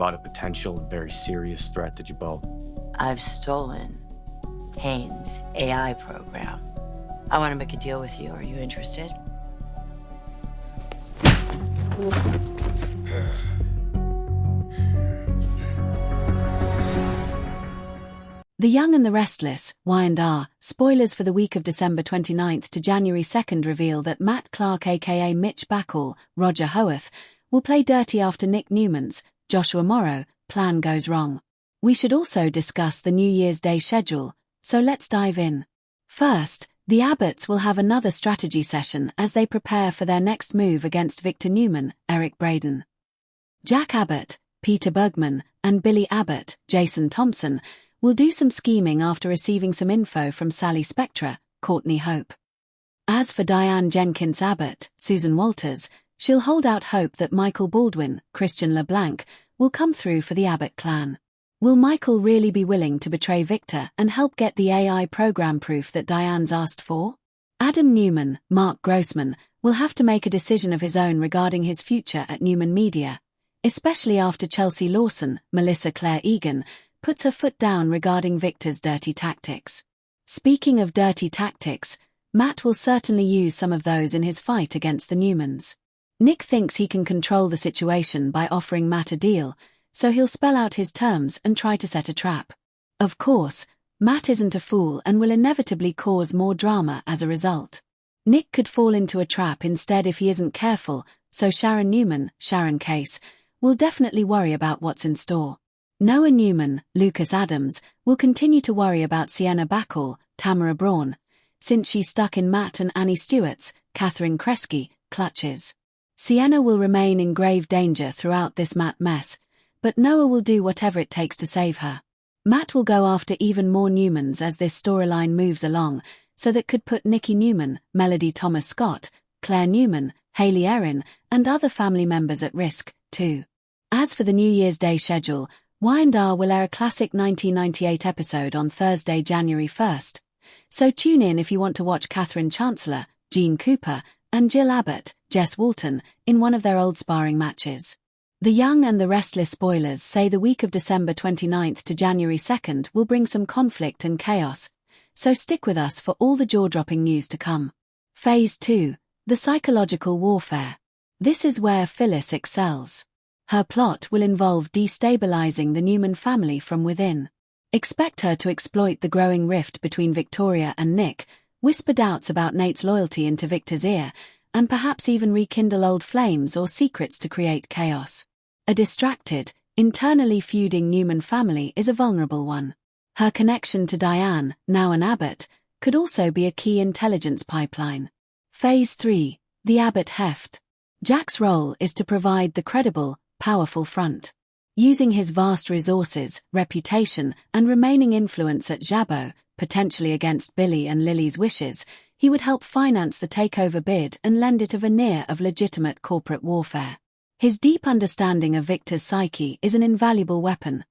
about a potential and very serious threat to Jabot. I've stolen Kane's AI program. I want to make a deal with you. Are you interested? The Young and the Restless, Y&R, spoilers for the week of December 29th to January 2nd reveal that Matt Clark aka Mitch Bacall, Roger Howarth, will play dirty after Nick Newman's, Joshua Morrow, plan goes wrong. We should also discuss the New Year's Day schedule, so let's dive in. First, the Abbotts will have another strategy session as they prepare for their next move against Victor Newman, Eric Braeden. Jack Abbott, Peter Bergman, and Billy Abbott, Jason Thompson, will do some scheming after receiving some info from Sally Spectra, Courtney Hope. As for Diane Jenkins Abbott, Susan Walters, she'll hold out hope that Michael Baldwin, Christian LeBlanc, will come through for the Abbott clan. Will Michael really be willing to betray Victor and help get the AI program proof that Diane's asked for? Adam Newman, Mark Grossman, will have to make a decision of his own regarding his future at Newman Media, especially after Chelsea Lawson, Melissa Claire Egan, puts her foot down regarding Victor's dirty tactics. Speaking of dirty tactics, Matt will certainly use some of those in his fight against the Newmans. Nick thinks he can control the situation by offering Matt a deal, so he'll spell out his terms and try to set a trap. Of course, Matt isn't a fool and will inevitably cause more drama as a result. Nick could fall into a trap instead if he isn't careful, so Sharon Newman, Sharon Case, will definitely worry about what's in store. Noah Newman, Lucas Adams, will continue to worry about Sienna Bacall, Tamara Braun, since she's stuck in Matt and Annie Stewart's, Catherine Kresge, clutches. Sienna will remain in grave danger throughout this Matt mess, but Noah will do whatever it takes to save her. Matt will go after even more Newmans as this storyline moves along, so that could put Nikki Newman, Melody Thomas Scott, Claire Newman, Haley Erin, and other family members at risk, too. As for the New Year's Day schedule, Y&R will air a classic 1998 episode on Thursday, January 1st. So tune in if you want to watch Catherine Chancellor, Gene Cooper, and Jill Abbott, Jess Walton, in one of their old sparring matches. The Young and the Restless spoilers say the week of December 29th to January 2nd will bring some conflict and chaos, so stick with us for all the jaw-dropping news to come. Phase 2, the psychological warfare. This is where Phyllis excels. Her plot will involve destabilizing the Newman family from within. Expect her to exploit the growing rift between Victoria and Nick, whisper doubts about Nate's loyalty into Victor's ear, and perhaps even rekindle old flames or secrets to create chaos. A distracted, internally feuding Newman family is a vulnerable one. Her connection to Diane, now an Abbott, could also be a key intelligence pipeline. Phase 3, the Abbott heft. Jack's role is to provide the credible, powerful front. Using his vast resources, reputation, and remaining influence at Jabot, potentially against Billy and Lily's wishes, he would help finance the takeover bid and lend it a veneer of legitimate corporate warfare. His deep understanding of Victor's psyche is an invaluable weapon.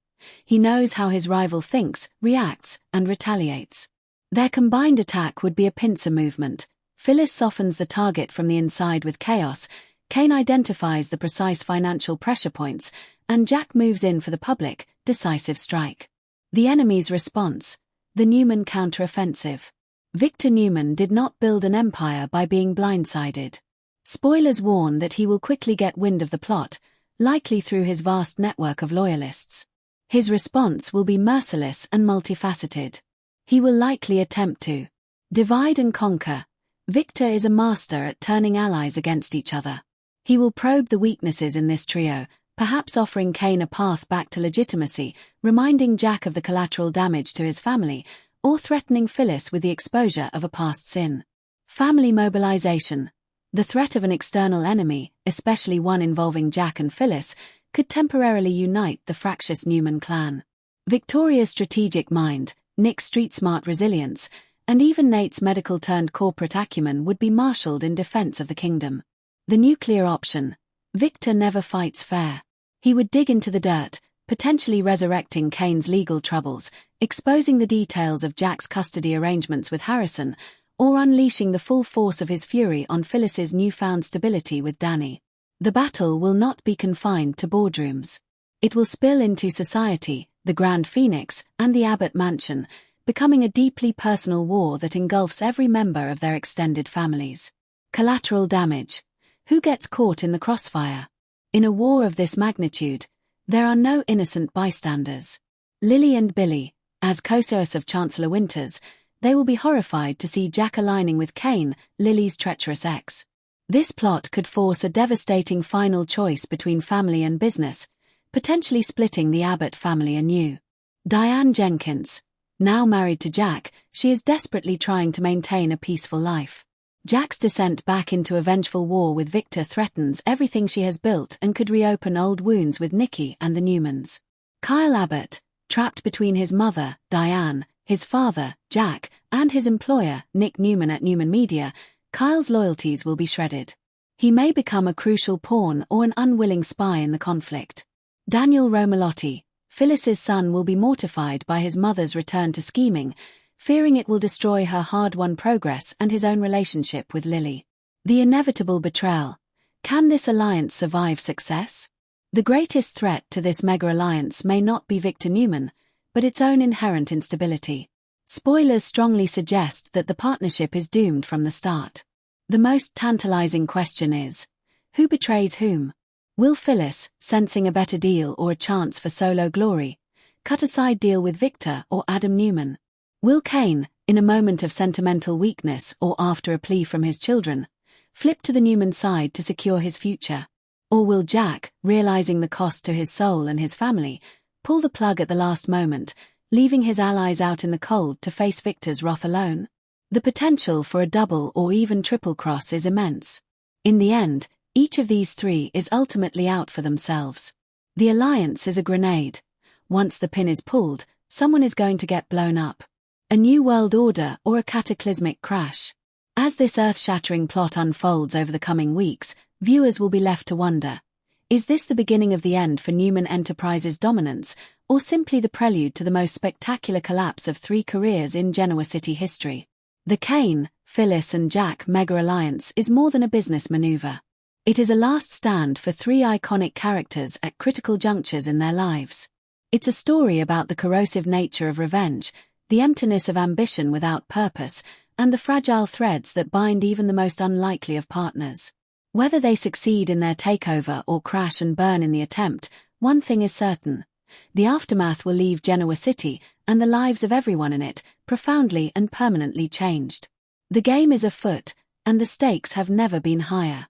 He knows how his rival thinks, reacts, and retaliates. Their combined attack would be a pincer movement. Phyllis softens the target from the inside with chaos, Kane identifies the precise financial pressure points, and Jack moves in for the public, decisive strike. The enemy's response: the Newman counteroffensive. Victor Newman did not build an empire by being blindsided. Spoilers warn that he will quickly get wind of the plot, likely through his vast network of loyalists. His response will be merciless and multifaceted. He will likely attempt to divide and conquer. Victor is a master at turning allies against each other. He will probe the weaknesses in this trio, perhaps offering Kane a path back to legitimacy, reminding Jack of the collateral damage to his family, or threatening Phyllis with the exposure of a past sin. Family mobilization. The threat of an external enemy, especially one involving Jack and Phyllis, could temporarily unite the fractious Newman clan. Victoria's strategic mind, Nick's street-smart resilience, and even Nate's medical-turned-corporate acumen would be marshaled in defense of the kingdom. The nuclear option. Victor never fights fair. He would dig into the dirt, potentially resurrecting Kane's legal troubles, exposing the details of Jack's custody arrangements with Harrison, or unleashing the full force of his fury on Phyllis's newfound stability with Danny. The battle will not be confined to boardrooms. It will spill into society, the Grand Phoenix, and the Abbott Mansion, becoming a deeply personal war that engulfs every member of their extended families. Collateral damage. Who gets caught in the crossfire? In a war of this magnitude, there are no innocent bystanders. Lily and Billy, as co-heirs of Chancellor Winters, they will be horrified to see Jack aligning with Kane, Lily's treacherous ex. This plot could force a devastating final choice between family and business, potentially splitting the Abbott family anew. Diane Jenkins. Now married to Jack, she is desperately trying to maintain a peaceful life. Jack's descent back into a vengeful war with Victor threatens everything she has built and could reopen old wounds with Nikki and the Newmans. Kyle Abbott, trapped between his mother, Diane, his father, Jack, and his employer, Nick Newman at Newman Media, Kyle's loyalties will be shredded. He may become a crucial pawn or an unwilling spy in the conflict. Daniel Romalotti, Phyllis's son, will be mortified by his mother's return to scheming, fearing it will destroy her hard-won progress and his own relationship with Lily. The inevitable betrayal. Can this alliance survive success? The greatest threat to this mega-alliance may not be Victor Newman, but its own inherent instability. Spoilers strongly suggest that the partnership is doomed from the start. The most tantalizing question is, who betrays whom? Will Phyllis, sensing a better deal or a chance for solo glory, cut a side deal with Victor or Adam Newman? Will Kane, in a moment of sentimental weakness or after a plea from his children, flip to the Newman side to secure his future? Or will Jack, realizing the cost to his soul and his family, pull the plug at the last moment, leaving his allies out in the cold to face Victor's wrath alone? The potential for a double or even triple cross is immense. In the end, each of these three is ultimately out for themselves. The alliance is a grenade. Once the pin is pulled, someone is going to get blown up. A new world order or a cataclysmic crash. As this earth-shattering plot unfolds over the coming weeks, viewers will be left to wonder, is this the beginning of the end for Newman Enterprises' dominance, or simply the prelude to the most spectacular collapse of 3 careers in Genoa City history? The Kane, Phyllis and Jack mega-alliance is more than a business maneuver. It is a last stand for 3 iconic characters at critical junctures in their lives. It's a story about the corrosive nature of revenge, the emptiness of ambition without purpose, and the fragile threads that bind even the most unlikely of partners. Whether they succeed in their takeover or crash and burn in the attempt, one thing is certain. The aftermath will leave Genoa City, and the lives of everyone in it, profoundly and permanently changed. The game is afoot, and the stakes have never been higher.